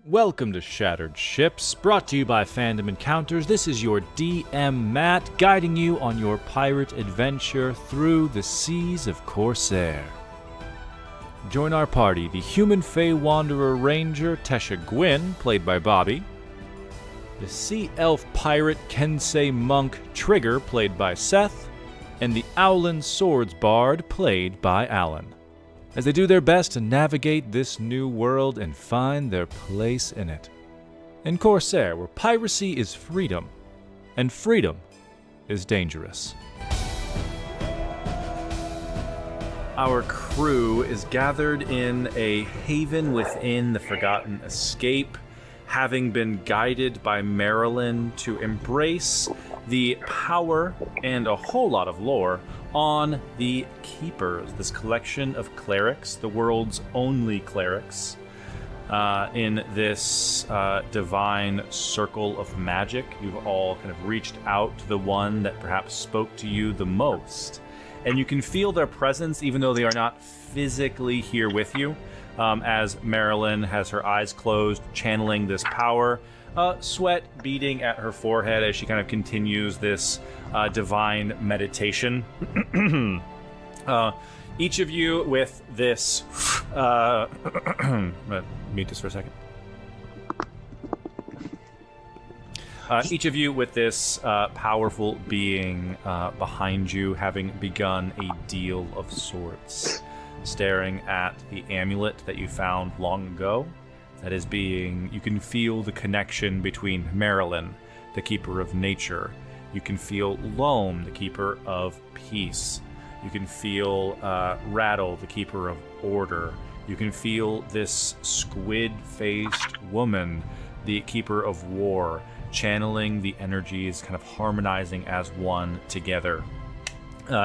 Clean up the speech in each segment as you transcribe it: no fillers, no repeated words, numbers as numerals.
Welcome to Shattered Ships, brought to you by Fandom Encounters. This is your DM Matt, guiding you on your pirate adventure through the seas of Corsair. Join our party, the Human Fey Wanderer Ranger Tesha Gwyn, played by Bobby, the Sea Elf Pirate Kensei Monk Trigger, played by Seth, and the Owlin Swords Bard, played by Alan, as they do their best to navigate this new world and find their place in it. In Corsair, where piracy is freedom, and freedom is dangerous. Our crew is gathered in a haven within the Forgotten Escape, having been guided by Marilyn to embrace the power and a whole lot of lore on the Keepers, this collection of clerics, the world's only clerics, in this divine circle of magic. You've all kind of reached out to the one that perhaps spoke to you the most, and you can feel their presence even though they are not physically here with you, as Marilyn has her eyes closed, channeling this power, sweat beating at her forehead as she kind of continues this divine meditation. Each of you with this... mute this for a second. Each of you with this powerful being behind you, having begun a deal of sorts, staring at the amulet that you found long ago. That is being, you can feel the connection between Marilyn, the keeper of nature. You can feel Loam, the keeper of peace. You can feel Rattle, the keeper of order. You can feel this squid-faced woman, the keeper of war, channeling the energies, kind of harmonizing as one together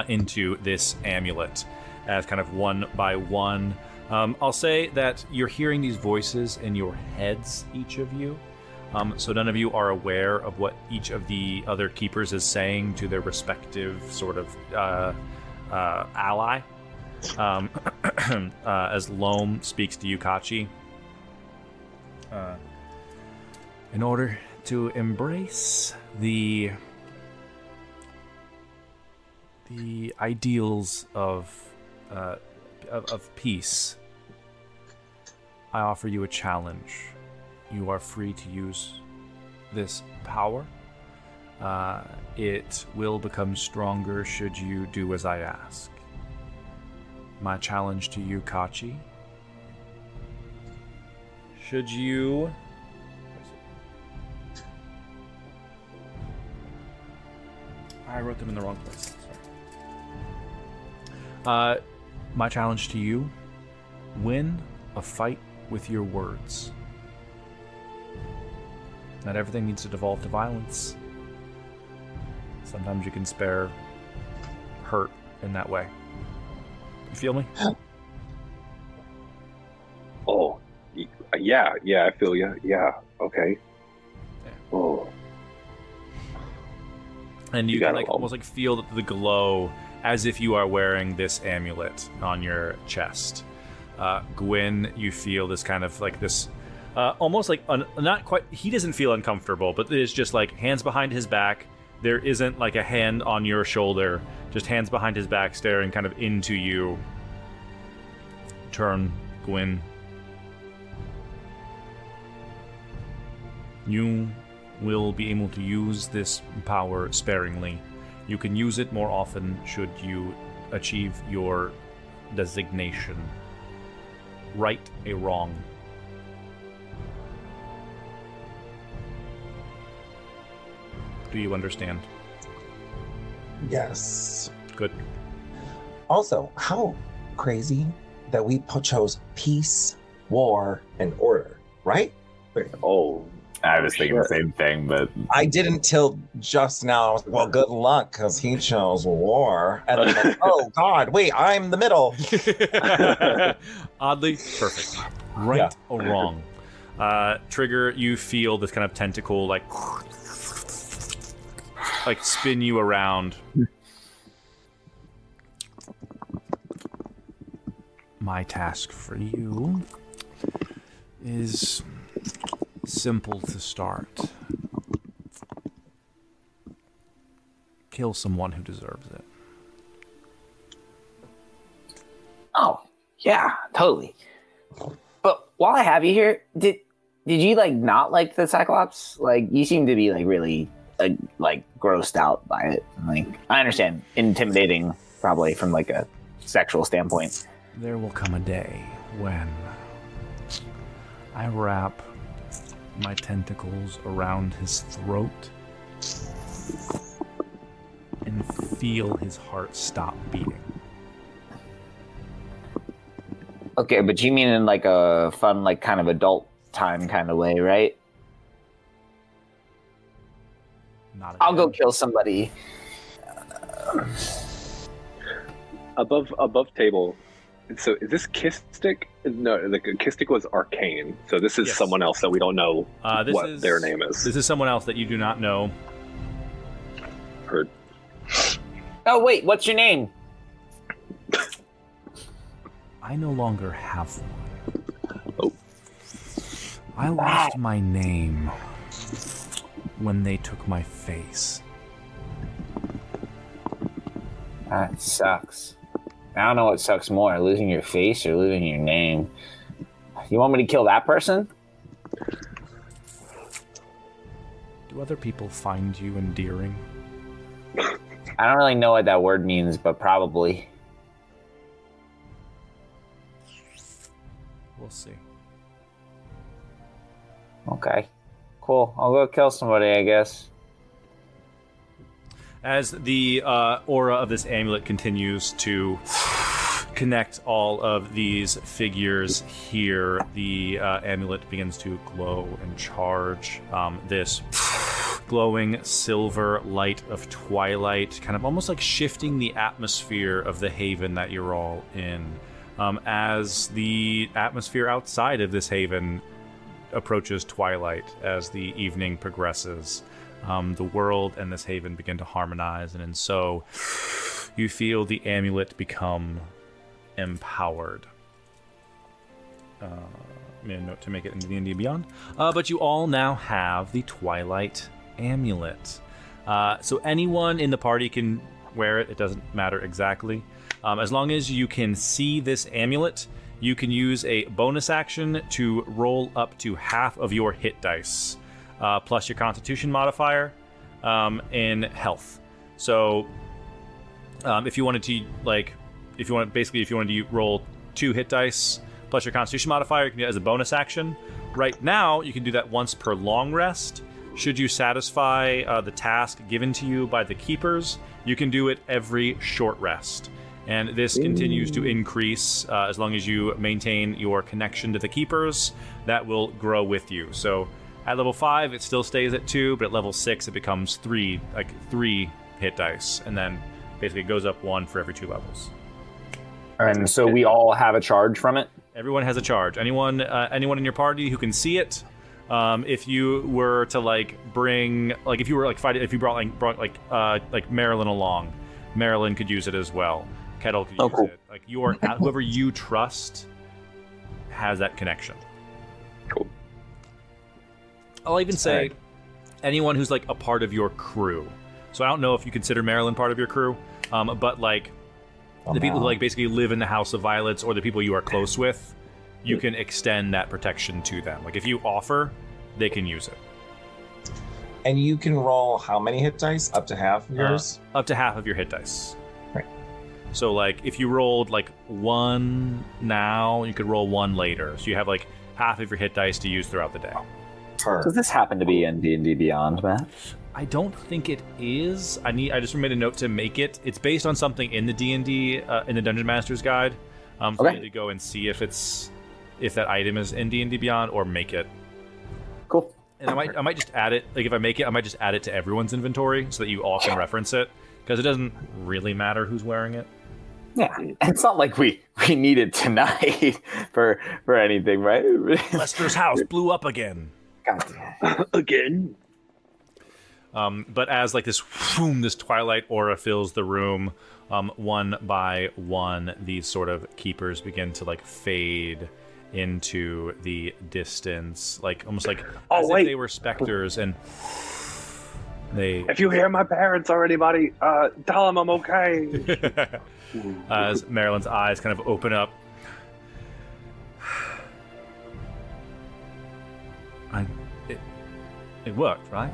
into this amulet, as kind of one by one. I'll say that you're hearing these voices in your heads, each of you. So none of you are aware of what each of the other keepers is saying to their respective sort of ally. As Loam speaks to Yukachi. In order to embrace the ideals of peace, I offer you a challenge. You are free to use this power. It will become stronger should you do as I ask. My challenge to you, Kachi. Should you... I wrote them in the wrong place. Sorry. My challenge to you, win a fight with your words. Not everything needs to devolve to violence. Sometimes you can spare hurt in that way. You feel me? Oh, yeah, I feel you. Yeah, okay. Yeah. Oh. And you can almost feel the glow as if you are wearing this amulet on your chest. Gwyn, you feel this kind of this, almost not quite, he doesn't feel uncomfortable, but it's just hands behind his back. There isn't a hand on your shoulder, just hands behind his back staring kind of into you. Turn, Gwyn. You will be able to use this power sparingly. You can use it more often should you achieve your designation. Right a wrong. Do you understand? Yes. Good. Also, how crazy that we chose peace, war, and order, right? Oh, I was thinking the same thing, but I didn't till just now. I was like, well, good luck, because he chose war. And I'm like, oh, God, wait, I'm the middle. Oddly perfect. Right or wrong. Trigger, you feel this kind of tentacle, spin you around. My task for you is simple to start. Kill someone who deserves it. Oh, yeah, totally. But while I have you here, did you like not like the Cyclops? Like you seem to be like really like grossed out by it. Like I understand intimidating probably from like a sexual standpoint. There will come a day when I wrap my tentacles around his throat and feel his heart stop beating. Okay, but you mean in like a fun, like kind of adult time kind of way, right? Not I'll go again. kill somebody. Above table. So is this Kistic? No, the Kistic was arcane. So this is Yes. someone else that we don't know This what is- their name is. This is someone else that you do not know. Heard. Oh wait, what's your name? I no longer have one. Oh. I lost my name when they took my face. That sucks. I don't know what sucks more, losing your face or losing your name. You want me to kill that person? Do other people find you endearing? I don't really know what that word means, but probably. We'll see. Okay. Cool. I'll go kill somebody, I guess. As the aura of this amulet continues to connect all of these figures here, the amulet begins to glow and charge. This glowing silver light of twilight, kind of almost like shifting the atmosphere of the haven that you're all in. As the atmosphere outside of this haven approaches twilight, as the evening progresses, the world and this haven begin to harmonize, and so you feel the amulet become empowered. I made a note to make it into D&D Beyond. But you all now have the Twilight Amulet. So anyone in the party can wear it. It doesn't matter exactly. As long as you can see this amulet, you can use a bonus action to roll up to half of your hit dice, plus your Constitution modifier in health. So if you wanted to, if you wanted to roll 2 hit dice plus your Constitution modifier, you can do it as a bonus action. Right now, you can do that once per long rest. Should you satisfy the task given to you by the keepers, you can do it every short rest. And this continues to increase as long as you maintain your connection to the keepers. That will grow with you. So at level 5, it still stays at 2, but at level 6, it becomes 3 hit dice, and then basically it goes up 1 for every 2 levels. And so we all have a charge from it? Everyone has a charge. Anyone in your party who can see it. If you were to bring, if you were fight it, if you brought Marilyn along, Marilyn could use it as well. Kettle could use cool. it. Whoever you trust has that connection. Cool. I'll even say anyone who's a part of your crew. So I don't know if you consider Marilyn part of your crew, but the people who basically live in the House of Violets, or the people you are close with, you can extend that protection to them. If you offer, they can use it. And you can roll how many hit dice? Up to half of yours? Up to half of your hit dice. Right. So if you rolled 1 now, you could roll 1 later. So you have half of your hit dice to use throughout the day. Does this happen to be in D&D Beyond, Matt? I don't think it is. I just made a note to make it. It's based on something in the D&D in the Dungeon Master's Guide. For you to go and see if that item is in D&D Beyond, or make it. Cool. And I might just add it. If I make it, I might just add it to everyone's inventory so that you all can reference it, because it doesn't really matter who's wearing it. Yeah, it's not like we need it tonight for anything, right? Lester's house blew up again. God damn. Again. But as this twilight aura fills the room, one by one, these sort of keepers begin to fade into the distance, like almost like Oh, as wait. if they were specters, and they If you hear my parents or anybody, tell them I'm okay. as Marilyn's eyes kind of open up. It worked, right?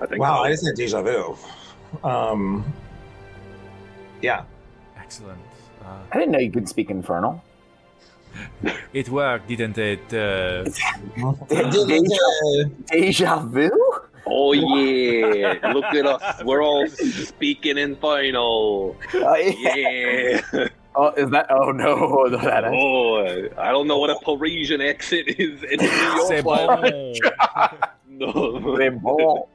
I think. Wow, so. I just had deja vu. Yeah. Excellent. I didn't know you could speak Infernal. It worked, didn't it? Deja vu? Oh yeah! Look at us. We're all speaking in final. Yeah. Oh, is that? Oh no, that is. Oh, I don't know what a Parisian accent is in C'est New York. bon. No. They ball.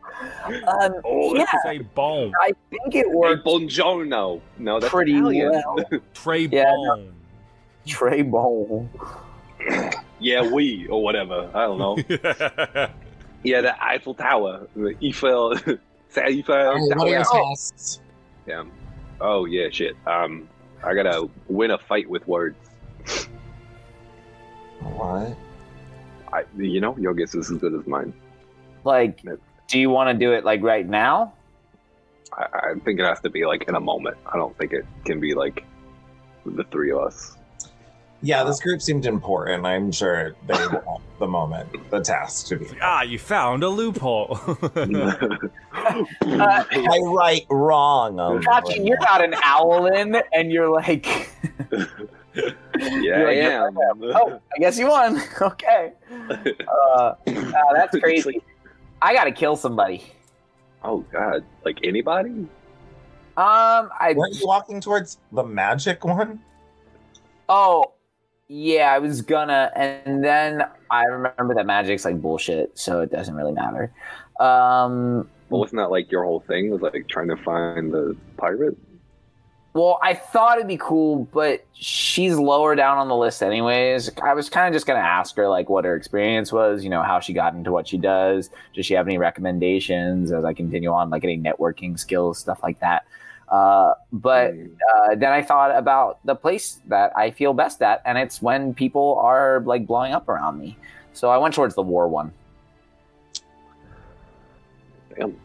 Oh, Yeah, Say bon. I think it Hey, worked buongiorno. No, that's pretty Italian. well. Très Yeah, bon. Trey Bone. Yeah, we or whatever. I don't know. Yeah, the Eiffel Tower, the Eiffel, Eiffel What are your Tower. tests? Yeah. Oh yeah, shit. I gotta win a fight with words. What? Your guess is as good as mine. Like, do you want to do it like right now? I think it has to be like in a moment. I don't think it can be like the three of us. Yeah, this group seemed important. I'm sure they want the moment, the task to be. You found a loophole. I write wrong. Gotcha, you're not an owlin, and you're like, Yeah, You're I like, am. oh, I guess you won. Okay. That's crazy. I gotta kill somebody. Oh god, like anybody? Weren't you walking towards the magic one? Oh, yeah, I was gonna, and then I remember that magic's like bullshit, so it doesn't really matter. Well, wasn't that like your whole thing? Was like trying to find the pirate? Well, I thought it'd be cool, but she's lower down on the list anyways. I was kind of just gonna ask her like what her experience was, how she got into what she does. Does she have any recommendations as I continue on, like any networking skills, stuff like that. But then I thought about the place that I feel best at, and it's when people are like blowing up around me. So I went towards the war one. Damn.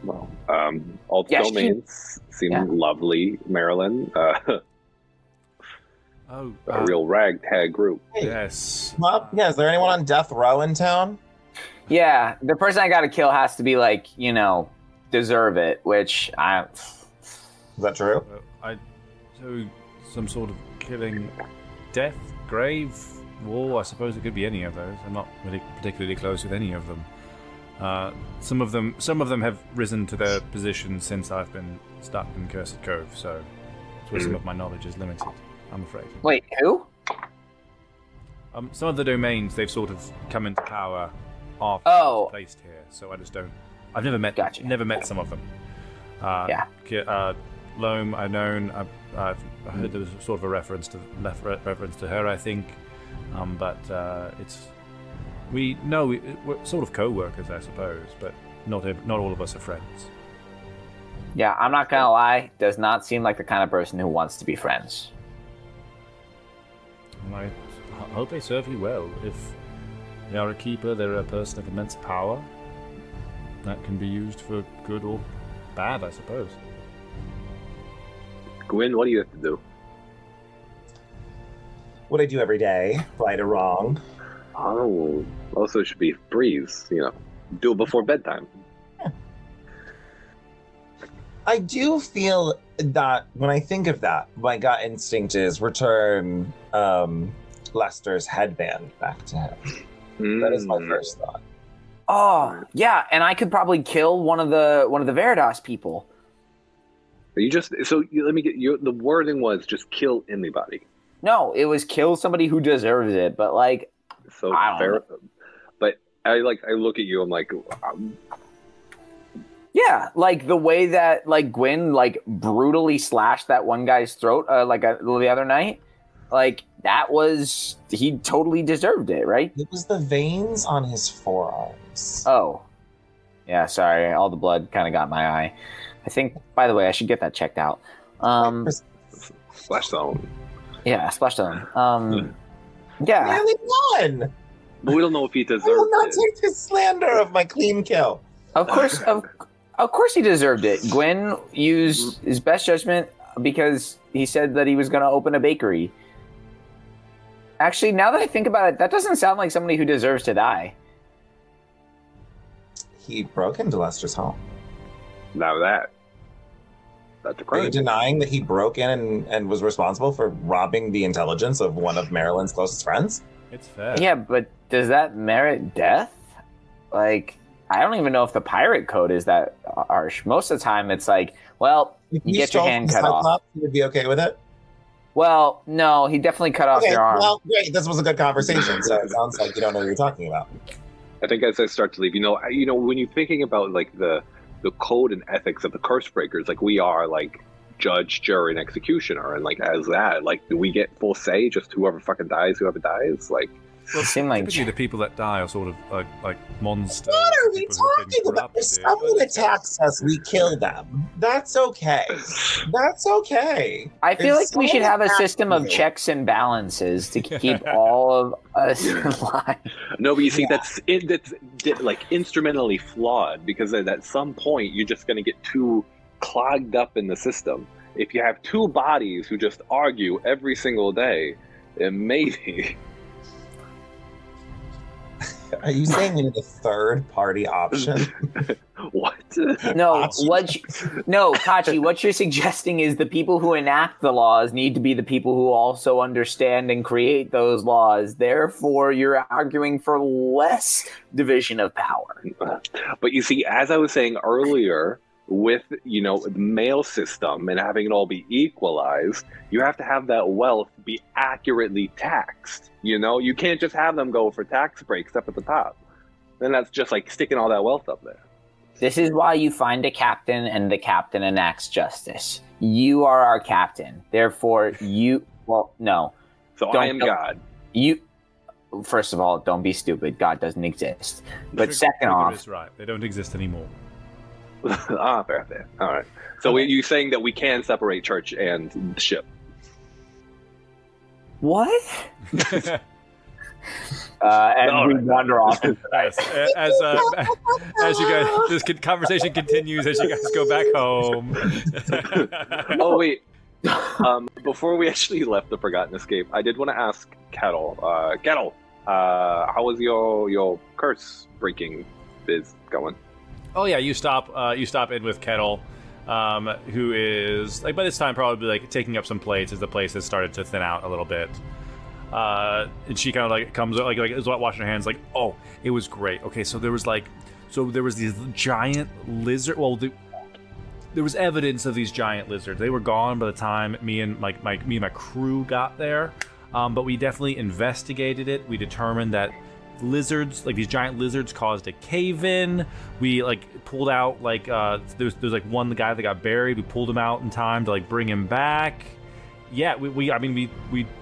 Well, all Yeah, domains seem yeah. lovely, Maryland. A real ragtag group. Yes. Well, yeah, is there anyone on death row in town? Yeah, the person I got to kill has to be like, deserve it, which Is that true? So some sort of killing, death, grave, war. I suppose it could be any of those. I'm not really particularly close with any of them. Some of them have risen to their position since I've been stuck in Cursed Cove. So that's where some of my knowledge is limited, I'm afraid. Wait, who? Some of the domains they've sort of come into power after Oh. I was placed here. So I just don't. I've never met. Gotcha. Never met some of them. Yeah. Loam, I've known. I've heard there was sort of a reference to her, I think. But we're sort of co-workers, I suppose. But not all of us are friends. Yeah, I'm not gonna lie. Does not seem like the kind of person who wants to be friends. And I hope they serve you well. If they are a keeper, they're a person of immense power. That can be used for good or bad, I suppose. Gwyn, what do you have to do? What I do every day, right or wrong. Oh, also it should be breeze. Do it before bedtime. I do feel that when I think of that, my gut instinct is return Lester's headband back to him. That is my first thought. Oh, yeah, and I could probably kill one of the Veritas people. Let me get you. The wording was just kill anybody. No, it was kill somebody who deserves it, but like, So I don't fair, know. but I look at you. I'm like, yeah, like the way that like Gwyn like brutally slashed that one guy's throat the other night, like he totally deserved it, right? It was the veins on his forearms. Oh, yeah, sorry, all the blood kind of got in my eye. I think, by the way, I should get that checked out. Splash zone. Yeah, splash zone. Yeah. Really won. But we don't know if he I will deserved not it. take this slander of my clean kill. Of course he deserved it. Gwen used his best judgment because he said that he was going to open a bakery. Actually, now that I think about it, that doesn't sound like somebody who deserves to die. He broke into Lester's home. Now that's a Are you crime. denying that he broke in and was responsible for robbing the intelligence of one of Marilyn's closest friends? It's fair. Yeah, but does that merit death? Like, I don't even know if the pirate code is that harsh. Most of the time, it's like, well, If you get your stole hand from cut off. Cyclops, you would be okay with it? Well, no, he definitely cut off Okay, your arm. well, great. This was a good conversation, so it sounds like you don't know what you're talking about. I think as I start to leave, when you're thinking about like the code and ethics of the curse breakers, like we are like judge, jury, and executioner, and like as that, like do we get full say? Just whoever fucking dies, whoever dies, like. Well, It seemed like- typically the people that die are sort of like monsters. What are we people who've been talking about? If corrupted. someone attacks us, we kill them. That's okay. That's okay. I feel If like we should have a someone system of attacks you- checks and balances to keep all of us in line. No, but you see, that's like instrumentally flawed because at some point you're just going to get too clogged up in the system. If you have two bodies who just argue every single day, then maybe. Are you saying we need a third party option? What? No, Kachi, what you're suggesting is the people who enact the laws need to be the people who also understand and create those laws. Therefore, you're arguing for less division of power. But you see, as I was saying earlier, with the mail system and having it all be equalized, you have to have that wealth be accurately taxed. You can't just have them go for tax breaks up at the top. Then that's just like sticking all that wealth up there. This is why you find a captain and the captain enacts justice. You are our captain. Therefore, no. So I am God. First of all, don't be stupid. God doesn't exist. But second Trigger off, is right. They don't exist anymore. Fair. All right. So you're saying that we can separate church and ship? what? And we wander off. Nice. As you guys, this conversation continues as you guys go back home. Oh wait. Before we actually left the Forgotten Escape, I did want to ask Kettle. Kettle, how was your curse breaking biz going? Oh yeah, you stop in with Kettle, who is like by this time probably like taking up some plates as the place has started to thin out a little bit. And she kind of like comes like is washing her hands like, oh, it was great. Okay, so there was these giant lizard. Well, there was evidence of these giant lizards. They were gone by the time me and my crew got there. But we definitely investigated it. We determined that lizards, like these giant lizards, caused a cave-in. We like pulled out like there's like one guy that got buried. We pulled him out in time to like bring him back. Yeah, we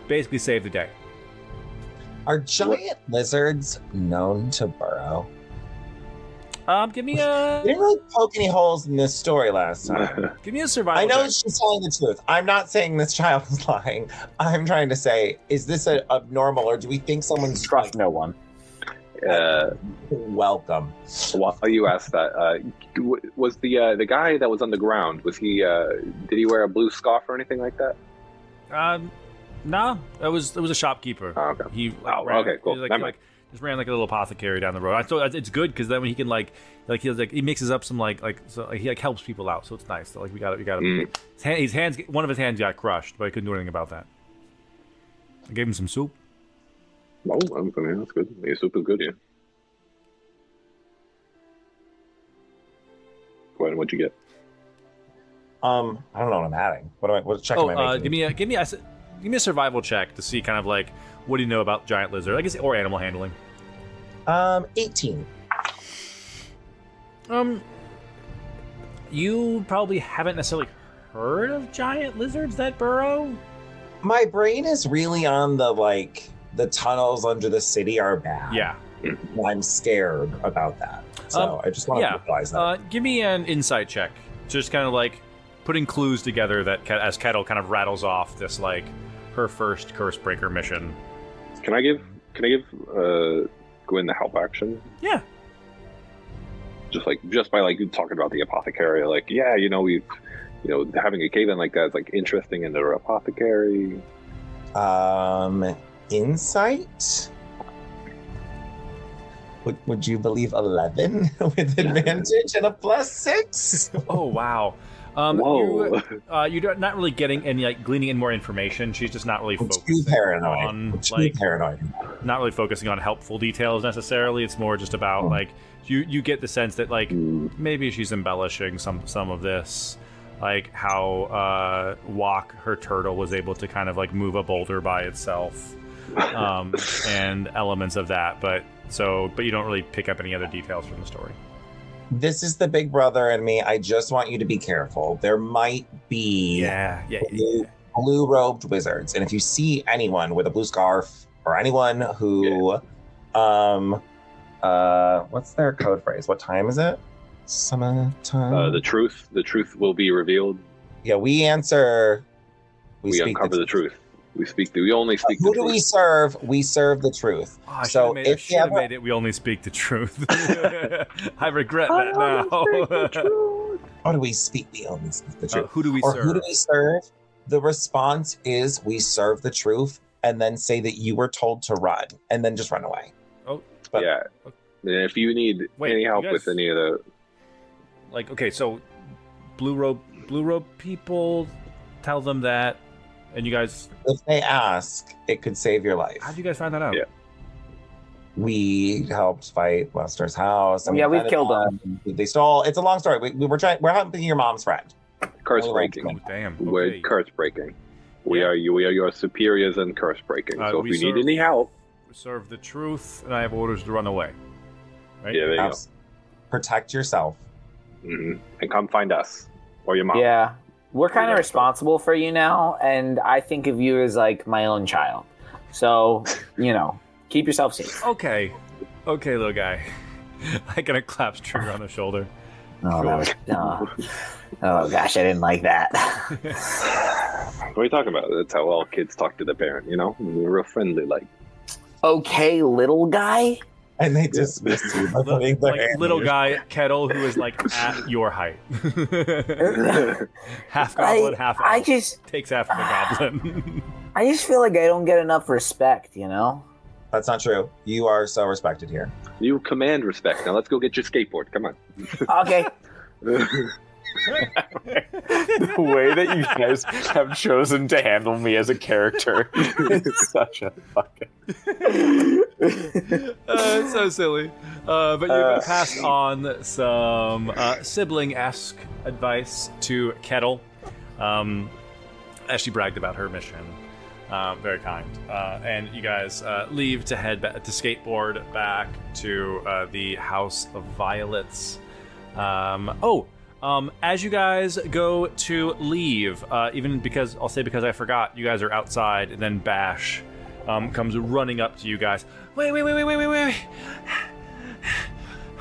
basically saved the day. Are giant lizards known to burrow? Give me a You didn't really poke any holes in this story last time. give me a survival. I know check. she's telling the truth. I'm not saying this child is lying. I'm trying to say, is this abnormal, or do we think someone's Trust no one. welcome? While you asked that, was the guy that was on the ground? Was he? Did he wear a blue scarf or anything like that? No, it was a shopkeeper. Oh, okay. He Okay, cool. He, Never mind. just ran like a little apothecary down the road. I thought it's good because then when he can he mixes up some he helps people out, so it's nice. So, we got Mm. his hands. One of his hands got crushed, but I couldn't do anything about that. I gave him some soup. Oh, I mean, that's good. Your soup is good, yeah. Go ahead. What'd you get? I don't know what I'm adding. What check am I making? Give me a survival check to see kind of like what do you know about giant lizard, I guess, or animal handling. 18. You probably haven't necessarily heard of giant lizards that burrow. My brain is really on the tunnels under the city are bad. Yeah. I'm scared about that. So I just want to realize that. Give me an insight check. Just kind of like putting clues together that as Kettle kind of rattles off this like her first curse breaker mission. Can I give Gwyn the help action? Yeah. Just by like talking about the apothecary, like having a cave-in like that is like interesting in the apothecary. Insight. Would you believe 11 with advantage and a +6? Oh wow. Whoa. You're not really getting any like gleaning in more information. She's just not really focusing on not really focusing on helpful details necessarily. It's more just about like you get the sense that like maybe she's embellishing some of this, like how Wok, her turtle, was able to kind of like move a boulder by itself, and elements of that. But you don't really pick up any other details from the story. This is the big brother in me. I just want you to be careful. There might be blue-robed wizards. And if you see anyone with a blue scarf or anyone who, what's their code phrase? What time is it? Summertime? The truth will be revealed. Yeah, we answer. We uncover the truth. We only speak the truth. Who do we serve? We serve the truth. Oh, I should have made it. We only speak the truth. I regret that now. How do we speak? We only speak the truth. Who do we serve? Who do we serve? The response is we serve the truth, and then say that you were told to run, and then just run away. Oh, but yeah. And if you need any help with any of the, like, okay, so blue robe people, tell them that. And you guys... If they ask, it could save your life. How'd you guys find that out? Yeah. We helped fight Lester's house. And we've killed them. They stole... It's a long story. We're helping your mom's friend. Curse breaking. Oh, damn. Okay. We're curse breaking. We are your superiors in curse breaking. So if you need any help... We serve the truth, and I have orders to run away. Right? Yeah, there you go. Protect yourself. Mm-hmm. And come find us. Or your mom. Yeah. We're kind of responsible for you now, and I think of you as like my own child. So, keep yourself safe. Okay, little guy. I kind of claps Trigger on the shoulder. Oh, that was, oh gosh, I didn't like that. What are you talking about? That's how all kids talk to their parent, We're real friendly, like. Okay, little guy. And they dismissed you by putting their hand little guy Kettle, who is like at your height, half goblin, half elf. Takes after the goblin. I just feel like I don't get enough respect, That's not true. You are so respected here. You command respect. Now let's go get your skateboard. Come on. Okay. The way that you guys have chosen to handle me as a character is such a fucking... It's so silly. But you've passed on some sibling-esque advice to Kettle, as she bragged about her mission. Very kind. And you guys leave to head back to skateboard back to the House of Violets. As you guys go to leave, because I forgot, you guys are outside, and then Bash comes running up to you guys. Wait.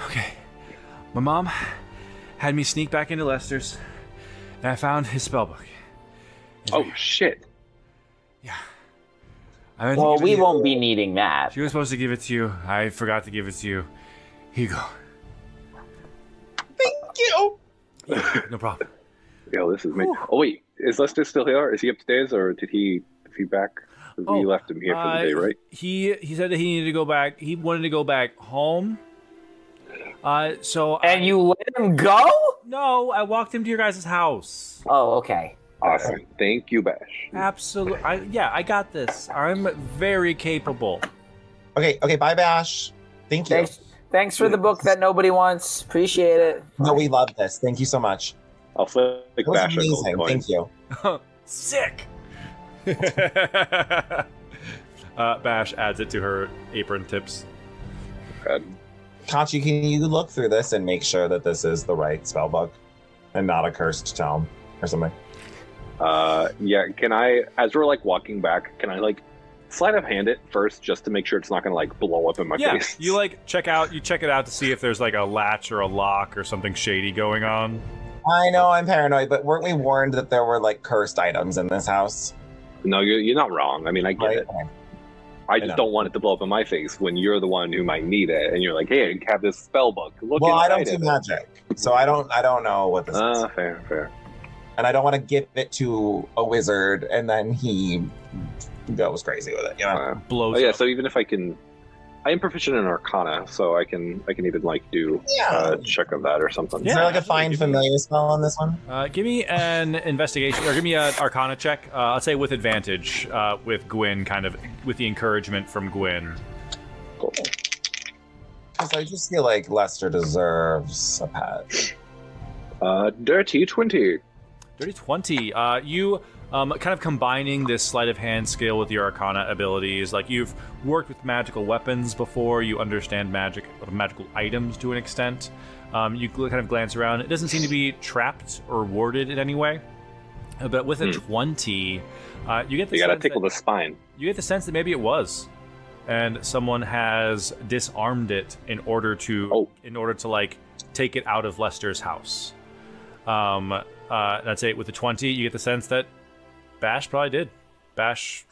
Okay. My mom had me sneak back into Lester's, and I found his spellbook. Oh, shit. Yeah. Well, we won't be needing that. She was supposed to give it to you. I forgot to give it to you. Here you go. Thank you. Yeah, no problem. Yo, this is me. Oh, wait. Is Lester still here? Is he upstairs, or is he back? We left him here for the day, right? He said that he needed to go back. He wanted to go back home. You let him go? No, I walked him to your guys' house. Oh, okay. Awesome. Thank you, Bash. Absolutely. I got this. I'm very capable. Okay, bye, Bash. Thank you. Thanks for the book that nobody wants. Appreciate it. No, we love this. Thank you so much. I'll flick Bash a gold coin. Thank you. Sick. Bash adds it to her apron tips. Good. Kachi, can you look through this and make sure that this is the right spell book and not a cursed tome or something? Yeah. Can I, as we're like walking back, can I like sleight of hand it first just to make sure it's not gonna like blow up in my face? You check it out to see if there's like a latch or a lock or something shady going on. I know I'm paranoid, but weren't we warned that there were like cursed items in this house? No, you're not wrong. I mean, I get it. I just don't want it to blow up in my face when you're the one who might need it, and you're like, "Hey, I have this spell book. Look." Well, I don't do magic, so I don't know what this is. Fair. And I don't want to give it to a wizard, and then he goes crazy with it. You know, blows. Oh yeah. So even if I am proficient in Arcana, so I can even like do a check of that or something. Is there like a find familiar spell on this one? Give me an investigation, or give me an Arcana check. I'll say with advantage, with Gwyn, kind of with the encouragement from Gwyn. Cool. Because I just feel like Lester deserves a pet. Dirty 20. Dirty 20. You kind of combining this sleight of hand skill with your Arcana abilities. Like, you've worked with magical weapons before. You understand magical items to an extent. You kind of glance around. It doesn't seem to be trapped or warded in any way. But with a 20, you get the You gotta tickle the spine. You get the sense that maybe it was, and someone has disarmed it in order to like take it out of Lester's house. I'd say with the 20, you get the sense that Bash probably did. Bash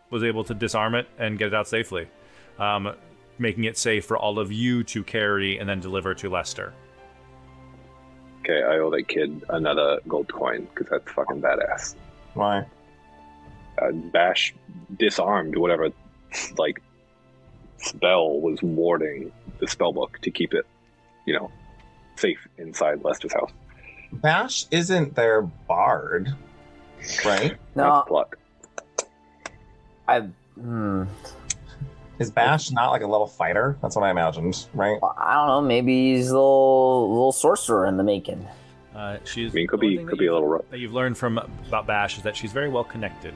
was able to disarm it and get it out safely, making it safe for all of you to carry and then deliver to Lester. Okay, I owe that kid another gold coin because that's fucking badass. Why? Bash disarmed whatever like spell was warding the spell book to keep it, safe inside Lester's house. Bash isn't their bard, right? No. That's pluck. Is Bash not like a little fighter? That's what I imagined, right? I don't know. Maybe he's a little sorcerer in the making. She's. Could be a little rough. That you've learned from about Bash is that she's very well connected.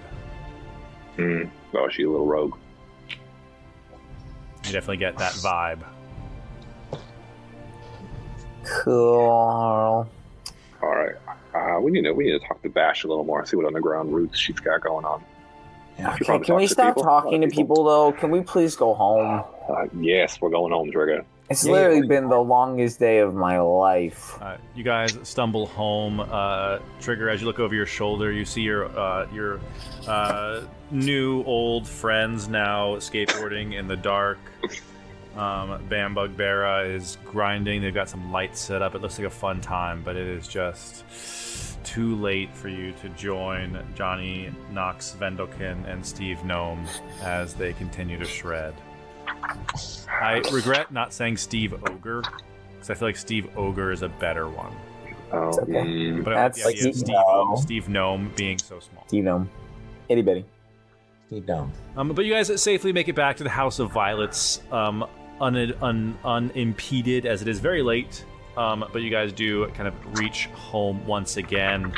Oh, she's a little rogue. You definitely get that vibe. Cool. All right. We need to talk to Bash a little more. See what underground roots she's got going on. Yeah, can we stop talking to people though? Can we please go home? Yes, we're going home, Trigger. It's literally been the longest day of my life. You guys stumble home. Trigger, as you look over your shoulder, you see your new old friends now skateboarding in the dark. Bam Bugbeara is grinding. They've got some lights set up. It looks like a fun time, but it is just too late for you to join Johnny Knox Vendelkin and Steve Gnome as they continue to shred. I regret not saying Steve Ogre, because I feel like Steve Ogre is a better one. Oh, okay. But that's like Steve Gnome being so small. Steve Gnome. Itty bitty. Steve Gnome. But you guys safely make it back to the House of Violets, unimpeded, as it is very late. But you guys do kind of reach home once again.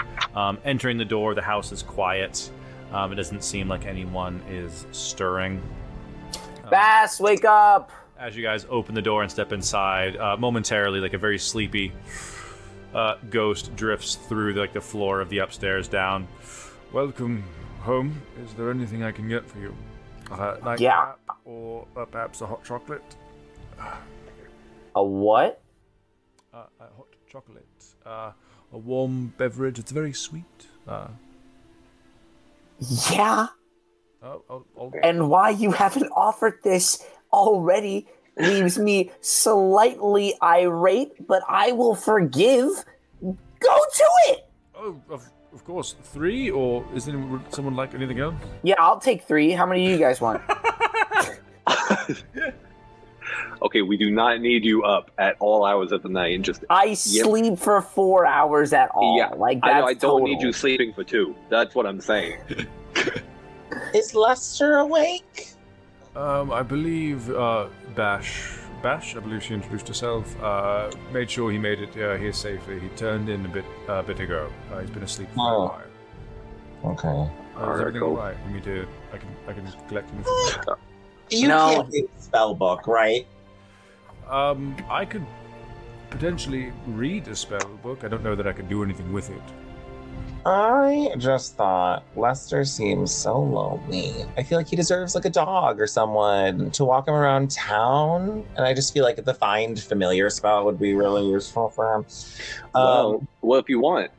Entering the door, the house is quiet. It doesn't seem like anyone is stirring. Bass, wake up! As you guys open the door and step inside, momentarily, like a very sleepy ghost drifts through the floor of the upstairs down. Welcome home. Is there anything I can get for you? Yeah. Or perhaps a hot chocolate? A what? A hot chocolate. A warm beverage. It's very sweet. Yeah. And why you haven't offered this already leaves me slightly irate, but I will forgive. Go to it! Oh, of course. 3, or is someone like anything else? Yeah, I'll take 3. How many do you guys want? Okay, we do not need you up at all hours of the night. And I sleep for 4 hours at all. Yeah, like that's I don't need you sleeping for 2. That's what I'm saying. Is Lester awake? I believe Bash, I believe she introduced herself, made sure he made it here safely. He turned in a bit ago. He's been asleep for a while. Okay. Is everything all right? I can collect him. You can't read the spell book, right? I could potentially read a spell book. I don't know that I could do anything with it. I just thought Lester seems so lonely. I feel like he deserves like a dog or someone to walk him around town. And I just feel like the find familiar spell would be really useful for him. Well, if you want,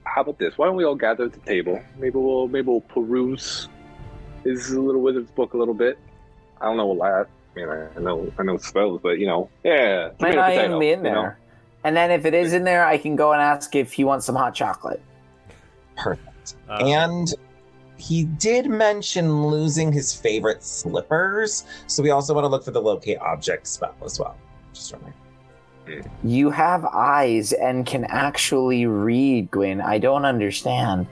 how about this? Why don't we all gather at the table? Maybe we'll peruse his little wizard's book a little bit. I don't know what that. I know spells, but yeah. Might not even be in there. You know? And then if it is in there, I can go and ask if he wants some hot chocolate. Perfect. And he did mention losing his favorite slippers, so we also want to look for the locate object spell as well. Just remember. You have eyes and can actually read, Gwyn. I don't understand.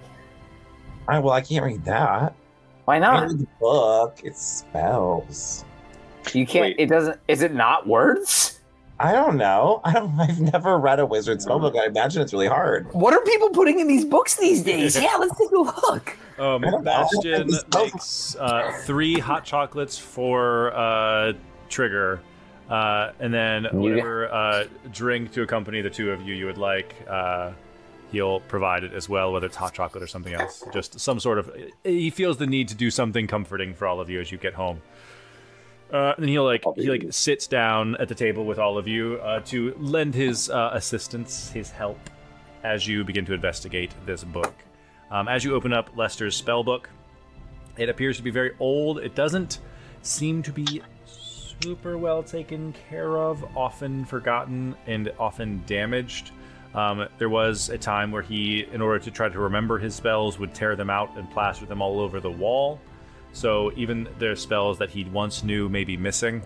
Well, I can't read that. Why I not? can't read the book. It's spells. You can't. Wait. It doesn't. Is it not words? I don't know. I've never read a wizard spell book. I imagine it's really hard. What are people putting in these books these days? Yeah, let's take a look. Bastion makes 3 hot chocolates for Trigger, and then whatever drink to accompany the two of you would like, he'll provide it as well, whether it's hot chocolate or something else. Just some sort of... He feels the need to do something comforting for all of you as you get home. And he sits down at the table with all of you to lend his assistance, his help, as you begin to investigate this book. As you open up Lester's spell book, it appears to be very old. It doesn't seem to be super well taken care of, often forgotten and often damaged. There was a time where he, in order to try to remember his spells, would tear them out and plaster them all over the wall. So even the spells that he once knew may be missing,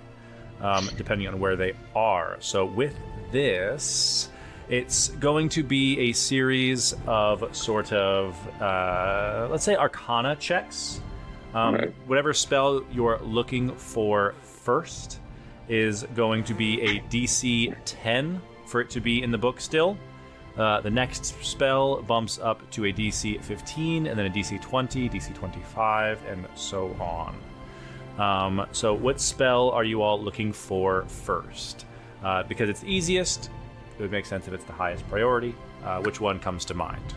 depending on where they are. So with this, it's going to be a series of sort of, let's say, Arcana checks. Right. Whatever spell you're looking for first is going to be a DC 10 for it to be in the book still. The next spell bumps up to a DC 15, and then a DC 20, DC 25, and so on. So what spell are you all looking for first? Because it's easiest, it would make sense if it's the highest priority. Which one comes to mind?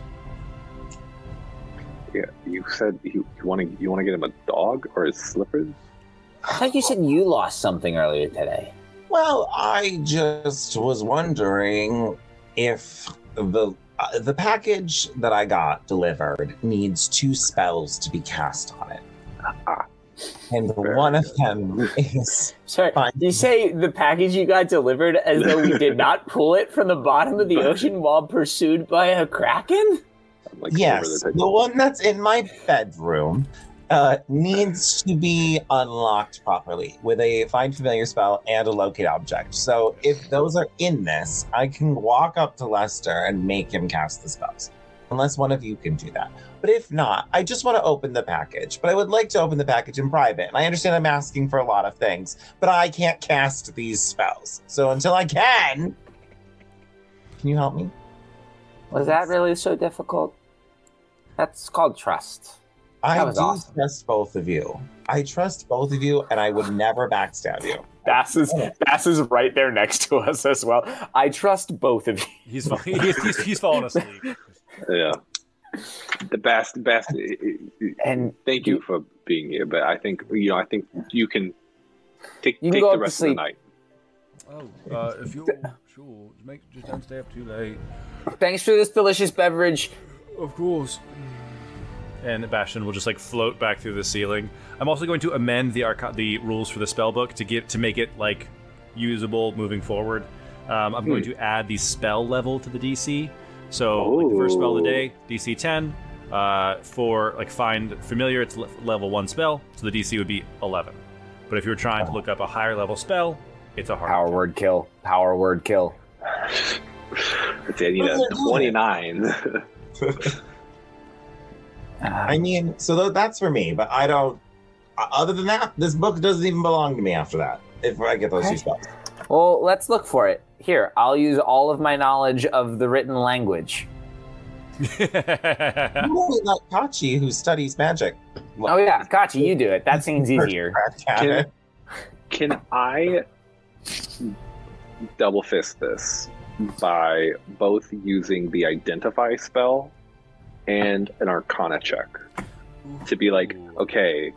Yeah, you said you want to get him a dog or his slippers? I thought you said you lost something earlier today. Well, I just was wondering if the package that I got delivered needs 2 spells to be cast on it. And one of them is... Sorry, did you say the package you got delivered as though we did not pull it from the bottom of the ocean while pursued by a kraken? Yes, the one that's in my bedroom needs to be unlocked properly with a find familiar spell and a locate object. So if those are in this, I can walk up to Lester and make him cast the spells. Unless one of you can do that. But if not, I just want to open the package. But I would like to open the package in private. And I understand I'm asking for a lot of things, but I can't cast these spells. So until I can you help me? Was that really so difficult? That's called trust. I do awesome. trust both of you. I trust both of you, and I would never backstab you. Bass is right there next to us as well. I trust both of you. He's falling asleep. Yeah. The best, And thank you for being here. But I think you can take go the up to rest of the sleep. night. Oh, if you're sure, just don't stay up too late. Thanks for this delicious beverage. Of course. And Bastion will just float back through the ceiling. I'm also going to amend the rules for the spellbook to make it usable moving forward. I'm going to add the spell level to the DC. So the first spell of the day, DC 10. For find familiar, it's level 1 spell, so the DC would be 11. But if you're trying to look up a higher level spell, it's a hard Power word kill. Power word kill. I need a 29. I mean, so that's for me, but I don't. Other than that, this book doesn't even belong to me after that. If I get those 2 spells. Well, let's look for it. Here, I'll use all of my knowledge of the written language. You really like Kachi, who studies magic. Oh yeah, Kachi, you do it. That seems easier. Can I double fist this by both using the identify spell and an Arcana check to be like, okay,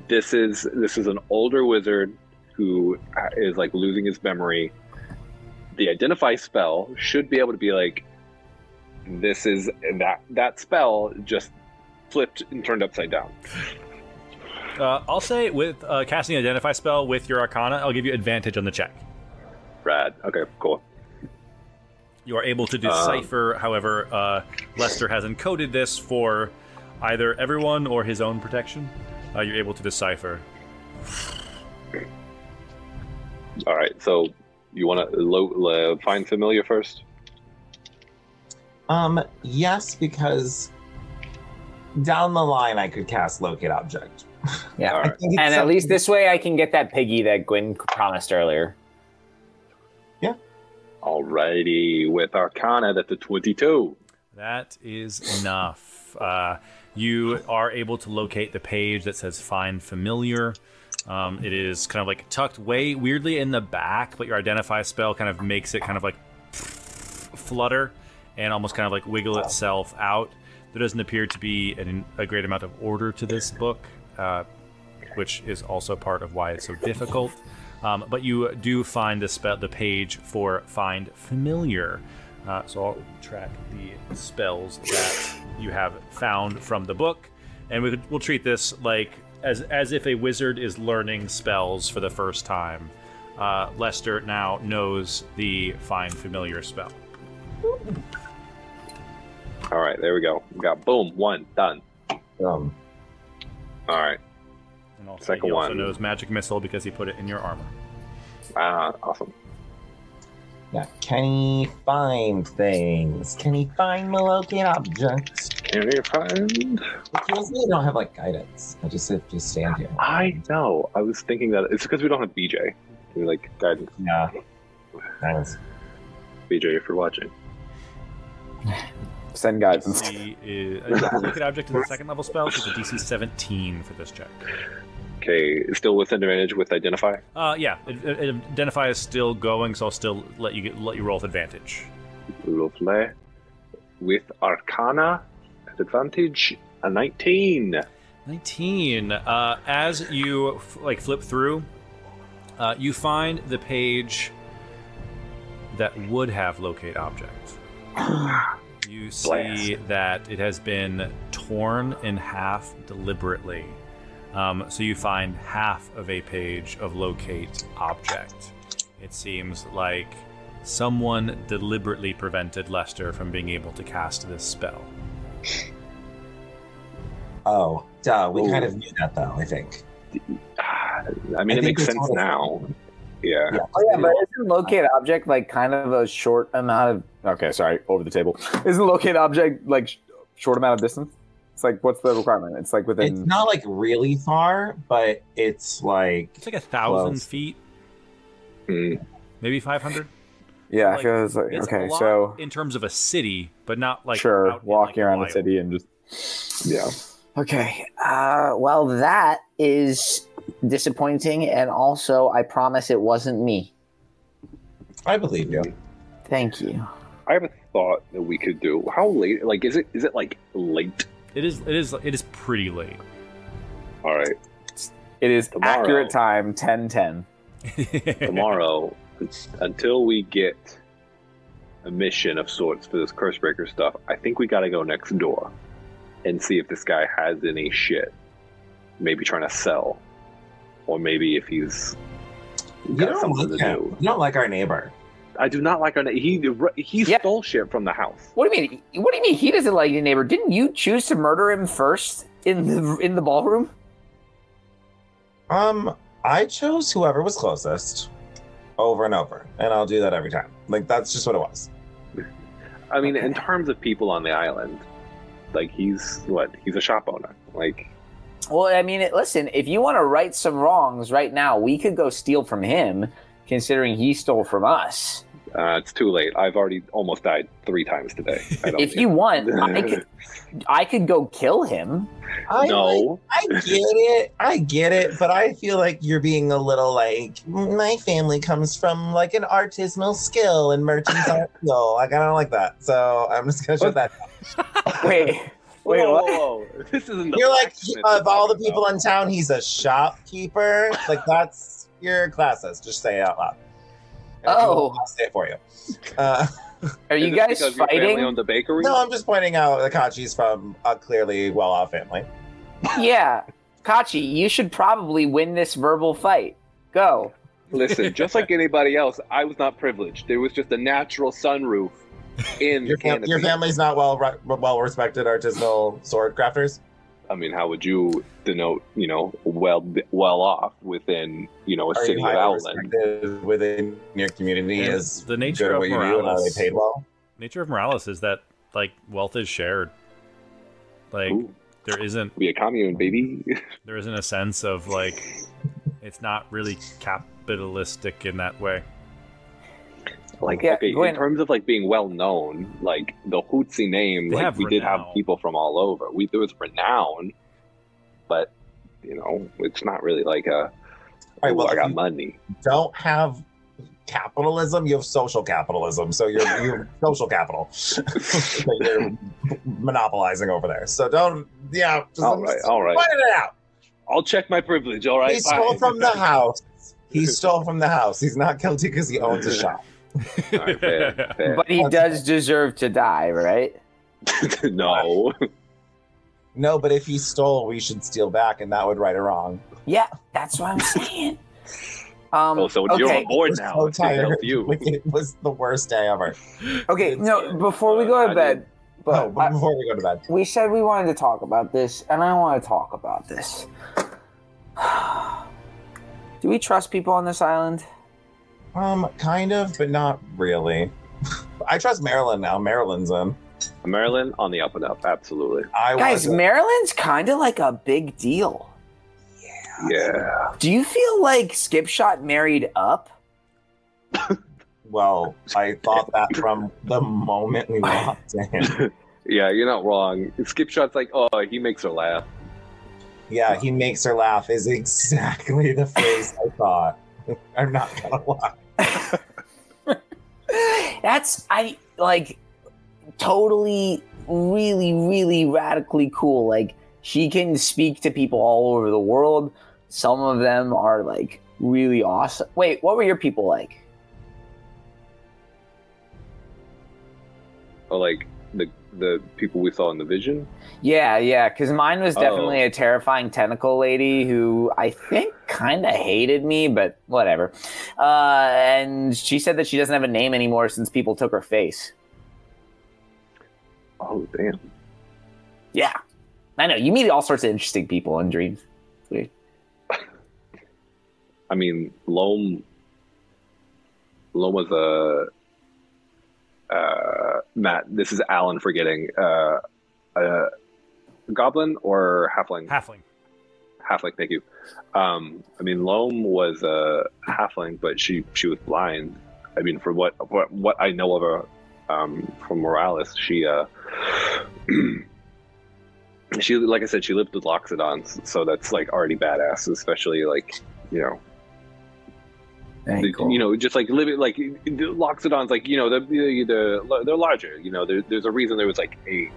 this is an older wizard who is like losing his memory. The identify spell should be able to be like, this is that spell just flipped and turned upside down. I'll say with casting an identify spell with your Arcana, I'll give you advantage on the check. Rad. Okay, cool. You are able to decipher, however, Lester has encoded this for either everyone or his own protection. You're able to decipher. All right, so you want to find familiar first? Yes, because down the line I could cast locate object. Yeah, right. and at least this way I can get that piggy that Gwen promised earlier. Yeah. Alrighty, with Arcana, that's a 22. That is enough. You are able to locate the page that says Find Familiar. It is kind of like tucked way weirdly in the back, but your identify spell kind of makes it kind of like flutter and almost kind of like wiggle itself out. There doesn't appear to be a great amount of order to this book, which is also part of why it's so difficult. But you do find the page for Find Familiar. So I'll track the spells that you have found from the book, and we'll treat this like as if a wizard is learning spells for the first time. Lester now knows the Find Familiar spell. All right, there we go. We got boom, 1 done. All right. And also, Second he also one. knows Magic Missile because he put it in your armor. Awesome. Yeah. Can he find things? Can he find the locate objects? Can you find? It feels like I don't have like guidance. I just have to stand here. I know. I was thinking that it's because we don't have BJ. We like guidance. Yeah. Thanks. BJ, if you're watching. Send guidance. DC is Locate Object is a second level spell, so it's a DC 17 for this check. Okay, still with advantage with Identify? Yeah, Identify is still going, so I'll still let you roll with advantage. Lovely. With Arcana, at advantage, a 19. 19. As you flip through, you find the page that would have Locate Object. You see that it has been torn in half deliberately. So you find half of a page of Locate Object. It seems like someone deliberately prevented Lester from being able to cast this spell. Oh, duh. We kind of knew that, though, I think. I mean, it makes sense now. Yeah. Oh yeah, but isn't locate object like kind of a short amount of? Okay, sorry, over the table. Isn't locate object like short amount of distance? It's like, what's the requirement? It's like within. It's not like really far, but it's like 1,000 feet, maybe 500. Yeah, Like, I feel it's like it's okay. a lot So in terms of a city, but not like sure, out in, walking around the wild. city and just. Yeah. Okay. Well, that is disappointing, and also I promise it wasn't me. I believe you. Thank you. I have a thought that we could do. How late? Like, is it like late? It is pretty late. All right. It is Tomorrow. accurate time 10:10. Tomorrow, until we get a mission of sorts for this Cursebreaker stuff, I think we gotta go next door and see if this guy has any shit. Maybe trying to sell. Or maybe if he's got something to do. You don't like our neighbor. I do not like our he stole shit from the house. What do you mean? What do you mean he doesn't like your neighbor? Didn't you choose to murder him first in the ballroom? I chose whoever was closest over and over, and I'll do that every time. Like, that's just what it was. I mean, in terms of people on the island, like, he's a shop owner. Like, Well, I mean, listen, if you want to right some wrongs right now, we could go steal from him, considering he stole from us. It's too late. I've already almost died 3 times today. If you want, I could go kill him. No. I get it, but I feel like you're being a little like, my family comes from like an artisanal skill and merchants art skill. Like, I don't like that. So I'm just going to shut that down. Wait, Whoa. This isn't You're like, of all the people in town, he's a shopkeeper. Like, that's your classist. Just say it out loud. Oh. I'll say it for you. Are you guys because your family fighting? owned the bakery? No, I'm just pointing out that Kachi's from a clearly well-off family. Yeah. Kachi, you should probably win this verbal fight. Go. Listen, just like anybody else, I was not privileged. There was just a natural sunroof in Your family's not well-respected artisanal sword crafters? I mean, how would you denote, well off within, a city of Outland? Within your community And is the nature good at of what you do and are they Morales. paid well? Nature of Morales is that like wealth is shared. Like Ooh, there isn't be a commune, baby. a sense of like it's not really capitalistic in that way. Yeah, Okay, Gwen. in terms of like being well known, like the Hootsie name, They like have we did have renown. people from all over. There was renown, but it's not really like a. Right, well, I if got you money. don't have capitalism, you have social capitalism. So you're social capital that you're monopolizing over there. So don't, just All right. pointing it out. I'll check my privilege. All right. He stole fine. from the house. He stole from the house. He's not guilty because he owns a shop. All right, fair. But he does deserve to die, right? No. No, but if he stole, we should steal back, and that would right a wrong. Yeah, that's what I'm saying. So you're okay. on board I'm now. so It's gonna tired. help you. Like, it was the worst day ever. Okay, no, before we go to bed, But but before we go to bed, we said we wanted to talk about this, and I want to talk about this. Do we trust people on this island? kind of, but not really. I trust Maryland now. Maryland's in. Maryland on the up and up, absolutely. Guys, Maryland's kind of like a big deal. Yeah. Do you feel like Skipshot married up? Well, I thought that from the moment we walked in. Yeah, you're not wrong. Skipshot's like, oh, he makes her laugh. Yeah, he makes her laugh is exactly the phrase I thought. I'm not gonna lie. That's totally, really, really radically cool. Like, she can speak to people all over the world. Some of them are like really awesome. Wait, what were your people like? Or like the people we saw in the vision. Yeah, because mine was definitely a terrifying tentacle lady who I think kind of hated me, but whatever. And she said that she doesn't have a name anymore since people took her face. Oh, damn. Yeah, I know. You meet all sorts of interesting people in dreams. It's weird. I mean, Loam was a Matt. This is Alan forgetting. Goblin or halfling? Halfling. Halfling. Thank you. I mean, Loam was a halfling, but she was blind. I mean, for what I know of her from Morales, she she, like I said, she lived with Loxodons, so that's like already badass, especially like just like living like Loxodons, like they're larger. There's a reason there was like a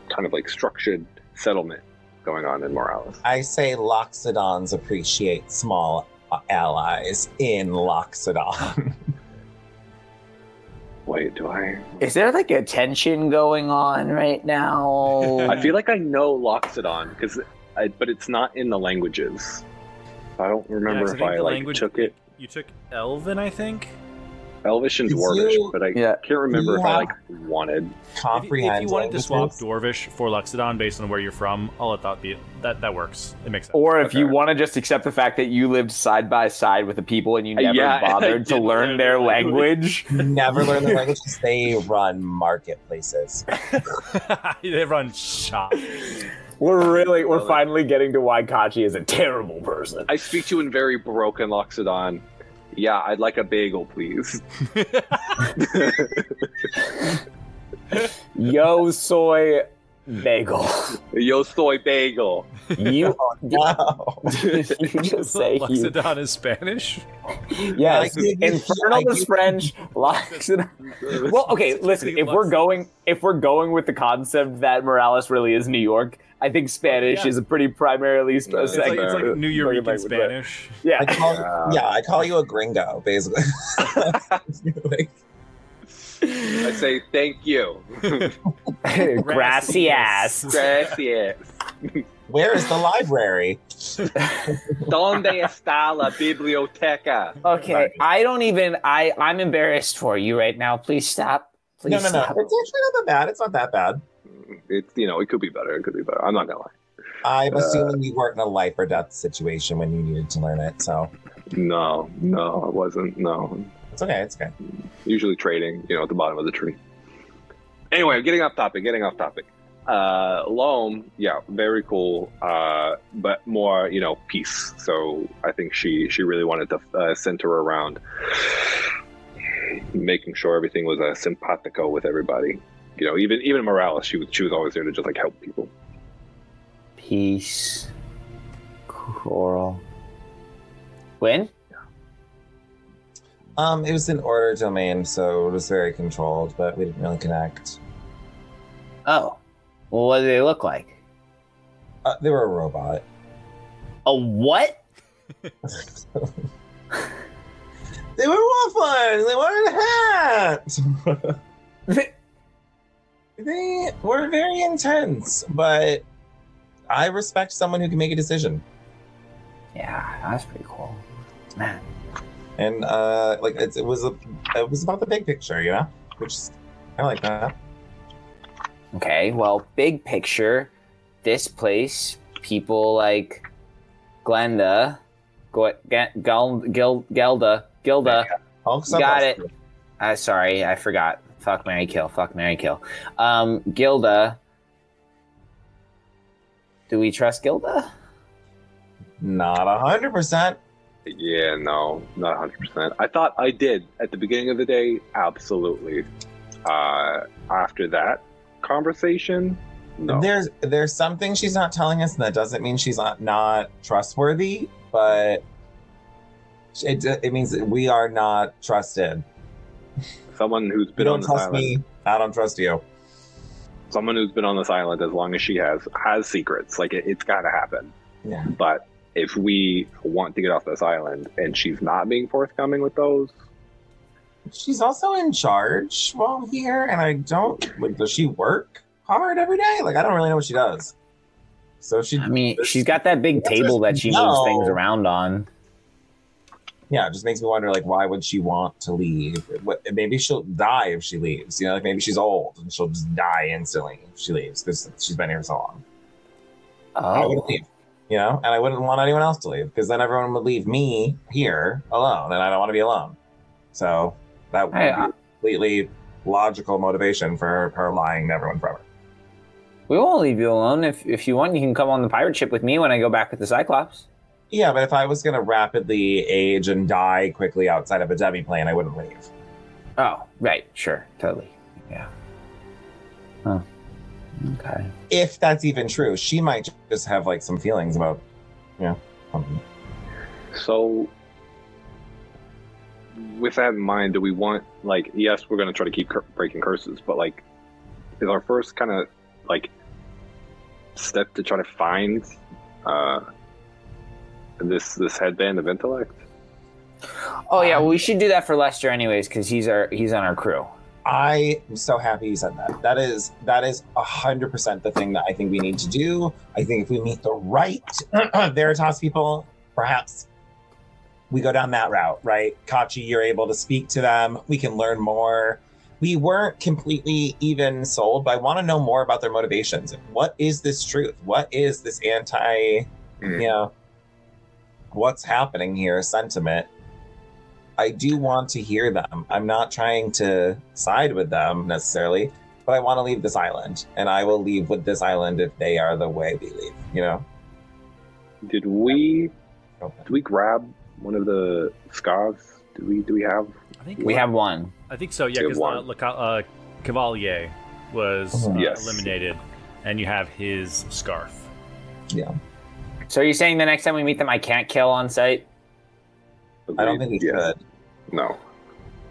kind of like structured settlement going on in Morales. I say Loxodons appreciate small allies in Loxodon. Wait, do I? Is there like a tension going on right now? I feel like I know Loxodon but it's not in the languages. I don't remember if I took it. You took Elven, I think. Elvish and Dwarvish, but I can't remember if I wanted. If you wanted to swap Dwarvish for Loxodon based on where you're from, I'll let that be. That works. It makes sense. Or if you want to just accept the fact that you lived side by side with the people and you never bothered to learn their language. Never learn the language because they run marketplaces. They run shops. We're finally getting to why Kachi is a terrible person. I speak to you in very broken Loxodon. Yeah, I'd like a bagel, please. Yo soy bagel. Yo soy bagel. You No. you just say you. Loxodon is Spanish? Yes, Infernal is French. Loxodon. Well, okay, listen. If we're going with the concept that Morales really is New York, I think Spanish is a pretty primarily. It's like New Eureka Spanish. Yeah. I call you a gringo, basically. I say thank you. Gracias. Gracias. Where is the library? Donde está la biblioteca? Okay, I'm embarrassed for you right now. Please stop. Please No. stop. It's actually not that bad. It's not that bad. It's it could be better. It could be better. I'm not gonna lie. I'm assuming you weren't in a life or death situation when you needed to learn it, so. No, I wasn't. No. It's okay. Usually trading, at the bottom of the tree. Anyway, getting off topic. Loam, yeah, very cool, but more, peace. So I think she really wanted to center around making sure everything was simpatico with everybody. Even Morales, she was always there to just help people. Peace. Coral. When? It was an order domain, so it was very controlled, but we didn't really connect. Oh. Well, what do they look like? They were a robot. A what? They were waffles! They wanted hats! They were very intense, but I respect someone who can make a decision. Yeah, that's pretty cool. Man. And it was about the big picture, which I like that. Okay, well, big picture, this place, people like Glenda, Gilda, got it. Sorry, I forgot. Fuck, marry, kill. Gilda. Do we trust Gilda? Not 100%. Yeah, no, not 100%. I thought I did at the beginning of the day, absolutely. After that conversation, no. There's something she's not telling us, and that doesn't mean she's not trustworthy, but it means that we are not trusted. Someone who's been on this island. You don't trust me, I don't trust you. Someone who's been on this island as long as she has secrets. It's got to happen. Yeah. But if we want to get off this island and she's not being forthcoming with those, she's also in charge while here, and I don't. Does she work hard every day? I don't really know what she does. So she's got that big table that she moves things around on. Yeah, it just makes me wonder, why would she want to leave? Maybe she'll die if she leaves. Maybe she's old and she'll just die instantly if she leaves because she's been here so long. Oh. I wouldn't leave, and I wouldn't want anyone else to leave because then everyone would leave me here alone, and I don't want to be alone. So that would be a completely logical motivation for her lying to everyone forever. We won't leave you alone. If you want, you can come on the pirate ship with me when I go back with the Cyclops. Yeah, but if I was going to rapidly age and die quickly outside of a demi-plane, I wouldn't leave. Oh, right. Sure. Totally. Yeah. Huh. Okay. If that's even true. She might just have, some feelings about, something. So, with that in mind, do we want, yes, we're going to try to keep breaking curses, but, is our first kind of, step to try to find, this headband of intellect? Oh yeah, well, we should do that for Lester anyways because he's on our crew. I am so happy you said that. That is 100% the thing that I think we need to do. I think if we meet the right Veritas people, perhaps we go down that route, right? Kachi, you're able to speak to them. We can learn more. We weren't completely even sold, but I want to know more about their motivations. What is this truth? What is this what's happening here sentiment? I do want to hear them. I'm not trying to side with them necessarily, but I want to leave this island, and I will leave with this island if they are the way we leave, Did we grab one of the scarves Do we have? I think We have one. I think so. Yeah, We have because Cavalier was Yes. eliminated, and you have his scarf. Yeah. So you're saying the next time we meet them, I can't kill on sight? I don't think we should. No.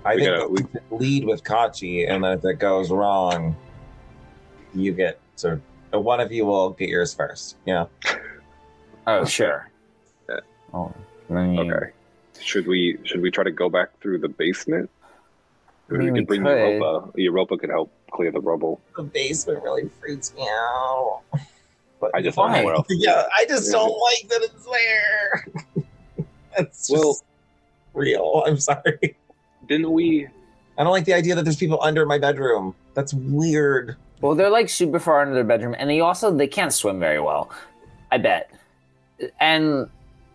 I We think gotta- we should lead with Kachi, and then if it goes wrong, you get one of you will get yours first. Yeah. Oh, sure. Yeah. Oh, then you- Okay. Should we try to go back through the basement? I mean, we we could bring could. Europa. Europa could help clear the rubble. The basement really freaks me out. But I just don't know Why? where else. yeah, I just don't like that it's there. It's just Well- real. I'm sorry. Didn't we? I don't like the idea that there's people under my bedroom. That's weird. Well, they're like super far into their bedroom, and they can't swim very well. I bet. And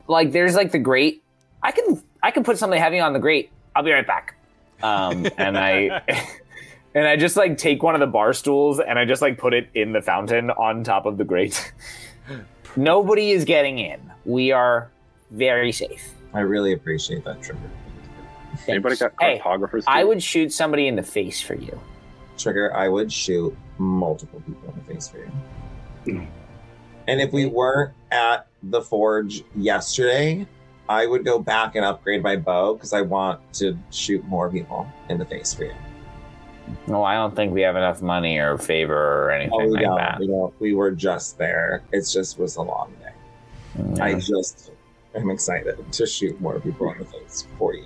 like, there's like the grate. I can put something heavy on the grate. I'll be right back. And I just like take one of the bar stools and I just like put it in the fountain on top of the grate. Nobody is getting in. We are very safe. I really appreciate that, Trigger. Thanks. Anybody got Hey, cartographers? I too? would shoot somebody in the face for you. Trigger, I would shoot multiple people in the face for you. And if we weren't at the forge yesterday, I would go back and upgrade my bow because I want to shoot more people in the face for you. No, I don't think we have enough money or favor or anything Oh, we like don't. that. We don't. We were just there. It just was a long day. I just am excited to shoot more people in the face for you.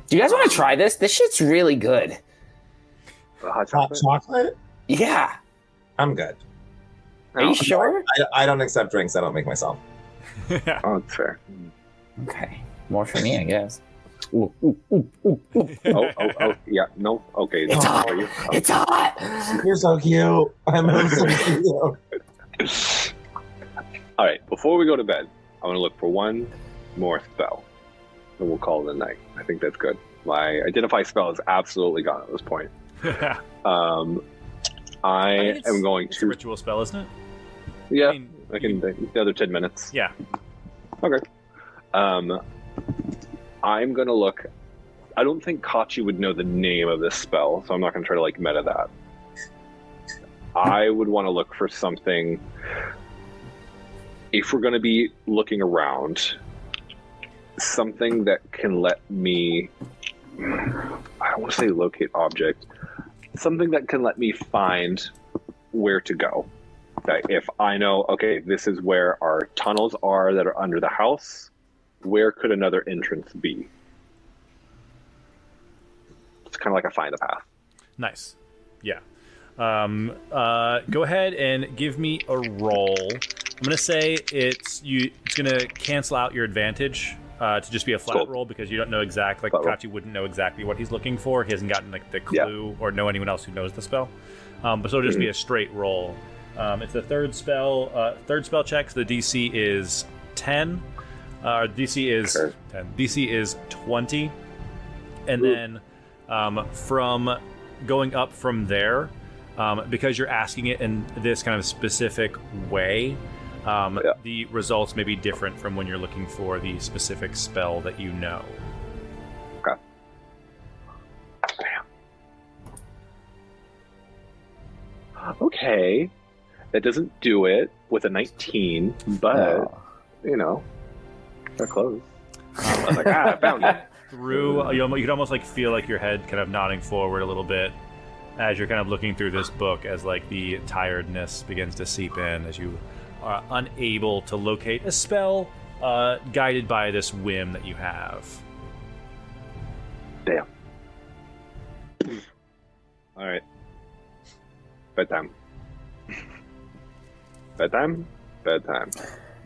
Do you guys want to try this? This shit's really good. The hot Hot chocolate. chocolate? Yeah. I'm good. Are you sure? I don't accept drinks I don't make myself. Oh, it's fair. Okay. More for me, I guess. Oh, yeah. No. Okay. It's hot. Are you- It's hot. You're so cute. I'm so cute. All right. Before we go to bed, I want to look for one more spell, and we'll call it a night. I think that's good. My identify spell is absolutely gone at this point. I am going It's a to. ritual spell, isn't it? Yeah, I mean, I can. The other 10 minutes. Yeah. Okay. I'm gonna look. I don't think Kachi would know the name of this spell, so I'm not gonna try to like meta that. I would want to look for something. If we're gonna be looking around, something that can let me. I don't want to say locate object. Something that can let me find where to go. That if I know, okay, this is where our tunnels are that are under the house. Where could another entrance be? It's kind of like a find a path. Nice. Yeah. Go ahead and give me a roll. I'm gonna say it's gonna cancel out your advantage to just be a flat Cool. roll because you don't know exactly. Flat roll. Kachi wouldn't know exactly what he's looking for. He hasn't gotten like the clue or know anyone else who knows the spell. But so it'll just be a straight roll. It's the third spell check. So the DC is 10. DC is Okay. 10. DC is 20, and then from going up from there, because you're asking it in this kind of specific way, the results may be different from when you're looking for the specific spell that you know. Okay. Okay. That doesn't do it with a 19, but you know, they're close. I was like, I found it. Through you could almost like feel like your head kind of nodding forward a little bit as you're kind of looking through this book, as like the tiredness begins to seep in as you are unable to locate a spell guided by this whim that you have. Damn. All right. Bedtime. Bedtime. Bedtime.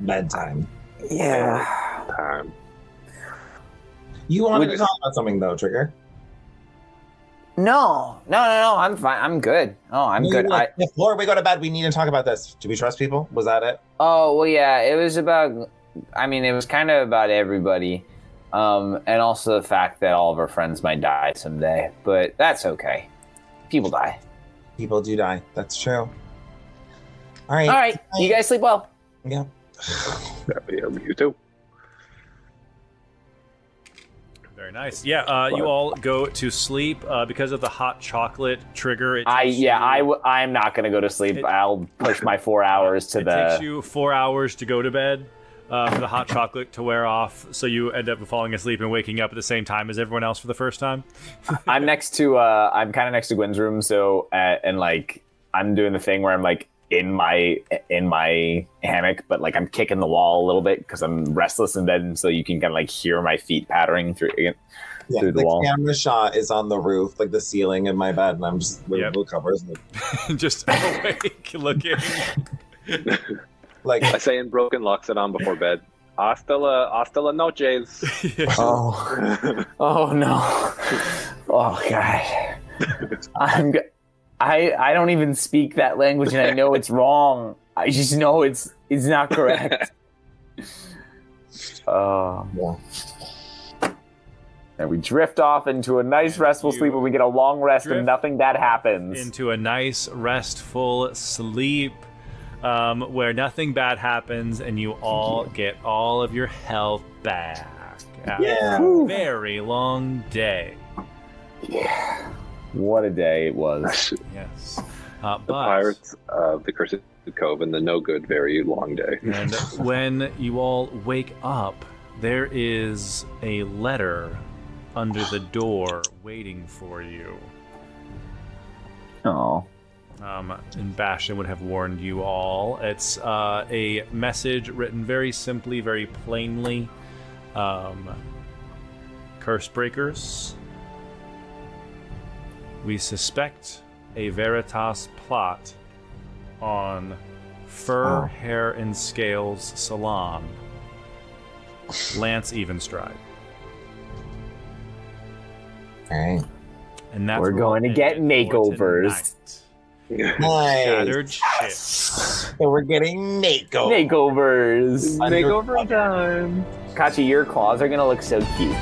Bedtime. Yeah. Time. You wanted to talk about something though, Trigger. No. I'm fine. I'm good. Oh, I'm good. Before we go to bed, we need to talk about this. Do we trust people? Was that it? Oh, well, yeah. It was about. I mean, it was kind of about everybody, and also the fact that all of our friends might die someday. But that's okay. People die. People do die. That's true. All right. All right. You guys sleep well. Yeah. Yeah, you too. Very nice. Yeah, you all go to sleep because of the hot chocolate trigger. I'm not gonna go to sleep. I'll push my 4 hours to it takes you 4 hours to go to bed for the hot chocolate to wear off, so you end up falling asleep and waking up at the same time as everyone else for the first time. I'm kind of next to Gwen's room, so and like I'm doing the thing where I'm like in my hammock, but like I'm kicking the wall a little bit because I'm restless in bed, and so you can kind of like hear my feet pattering through the wall. The camera shot is on the roof, like the ceiling in my bed, and I'm just with blue covers, just awake, looking. Like I say in broken, locks it on before bed. Hasta la noches. Oh no! Oh god! I don't even speak that language, and I know it's wrong. I just know it's not correct. yeah. And we drift off into a nice restful sleep, where we get a long rest and nothing bad happens. Into a nice restful sleep, where nothing bad happens, and you all get all of your health back. After a very long day. Yeah. What a day it was. Yes. The Pirates of the Cursed Cove and the no good very long day. And when you all wake up, there is a letter under the door waiting for you. Oh. And Bastion would have warned you all. It's a message written very simply, very plainly. Curse breakers. We suspect a Veritas plot on Fur, Hair, and Scales Salon. Lance Evenstride. Alright. And that's we're going to get makeovers. Nice. Shattered ships. So we're getting makeovers. Makeovers. Makeover time. Kachi, your claws are going to look so cute.